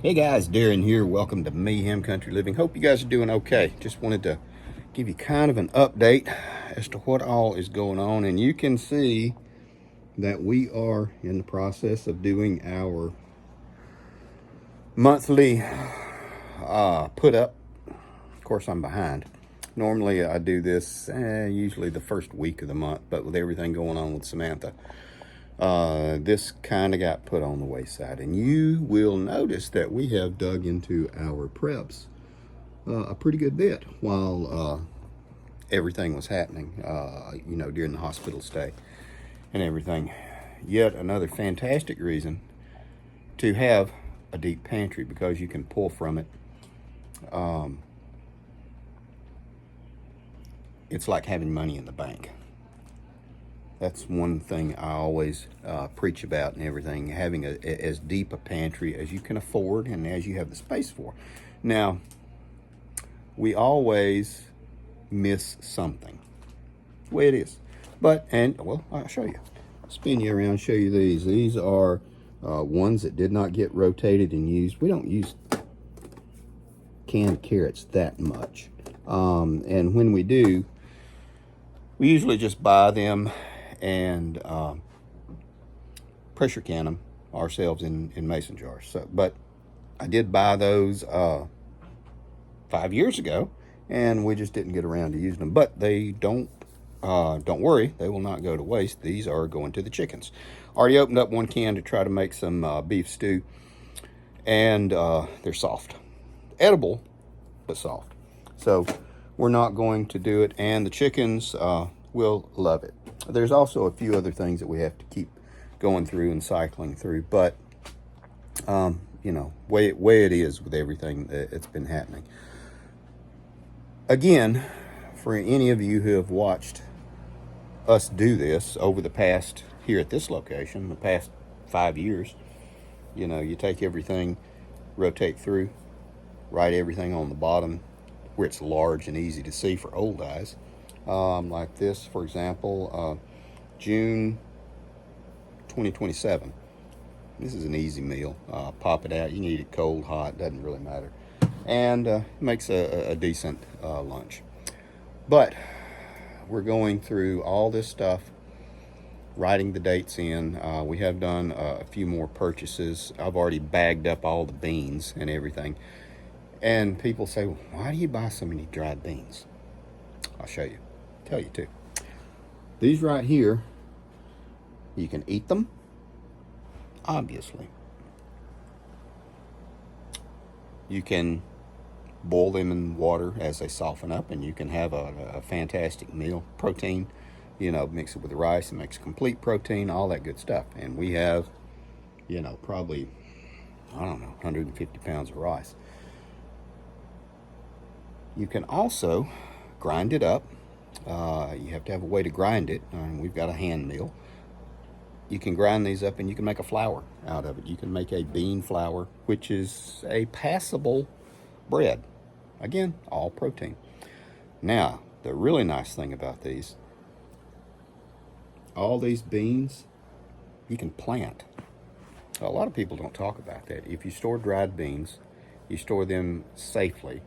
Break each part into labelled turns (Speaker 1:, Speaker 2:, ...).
Speaker 1: Hey guys, Darren here. Welcome to Mayhem Country Living. Hope you guys are doing okay. Just wanted to give you kind of an update as to what all is going on. And you can see that we are in the process of doing our monthly put up. Of course, I'm behind. Normally I do this usually the first week of the month, but with everything going on with Samantha, this kind of got put on the wayside. And you will notice that we have dug into our preps a pretty good bit while everything was happening, during the hospital stay and everything. Yet another fantastic reason to have a deep pantry, because you can pull from it. It's like having money in the bank. That's one thing I always preach about and everything, having as deep a pantry as you can afford and as you have the space for. Now, we always miss something. The way it is. I'll show you. Spin you around, show you these. These are ones that did not get rotated and used. We don't use canned carrots that much. And when we do, we usually just buy them and pressure can them ourselves in mason jars. But I did buy those 5 years ago, and we just didn't get around to using them. But they don't worry, they will not go to waste. These are going to the chickens. Already opened up one can to try to make some beef stew, and they're soft, edible, but soft. So we're not going to do it, and the chickens will love it. There's also a few other things that we have to keep going through and cycling through, but way it is with everything that's been happening. Again, for any of you who have watched us do this over the past, here at this location, the past 5 years, you take everything, rotate through, write everything on the bottom where it's large and easy to see for old eyes. Like this, for example, June 2027. This is an easy meal. Pop it out. You can eat it cold, hot, doesn't really matter. And makes a decent lunch. But we're going through all this stuff, writing the dates in. We have done a few more purchases. I've already bagged up all the beans and everything. And people say, well, why do you buy so many dried beans? I'll show you. Tell you too. These right here, you can eat them, obviously. You can boil them in water as they soften up, and you can have a fantastic meal. Protein, mix it with the rice and makes complete protein, all that good stuff. And we have, probably, 150 pounds of rice. You can also grind it up. You have to have a way to grind it, and we've got a hand mill. You can grind these up and you can make a flour out of it. You can make a bean flour, which is a passable bread. Again, all protein. Now, the really nice thing about these, all these beans, you can plant. A lot of people don't talk about that. If you store dried beans, you store them safely.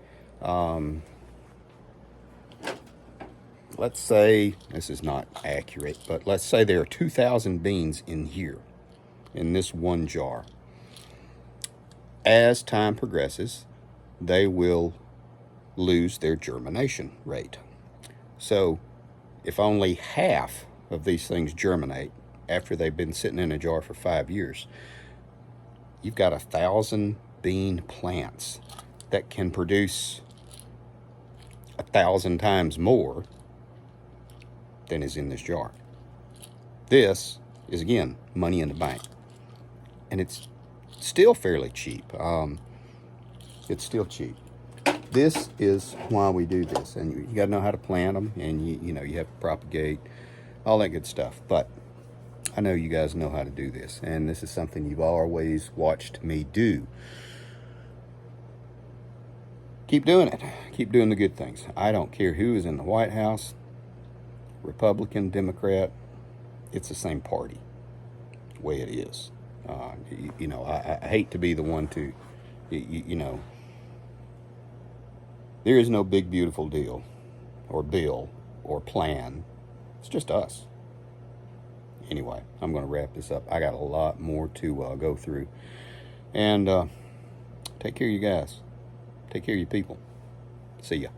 Speaker 1: Let's say, this is not accurate, but let's say there are 2,000 beans in here, in this one jar. As time progresses, they will lose their germination rate. So if only half of these things germinate after they've been sitting in a jar for 5 years, you've got 1,000 bean plants that can produce 1,000 times more than is in this jar. This is, again, money in the bank. And it's still fairly cheap. It's still cheap. This is why we do this. And you got to know how to plant them, and you have to propagate, all that good stuff. But I know you guys know how to do this, and this is something you've always watched me do. Keep doing it. Keep doing the good things. I don't care who is in the White House, Republican, Democrat, it's the same party, the way it is. I hate to be the one to, You know, there is no big, beautiful deal or bill or plan. It's just us. Anyway, I'm going to wrap this up. I got a lot more to go through. And take care of you guys. Take care of your people. See ya.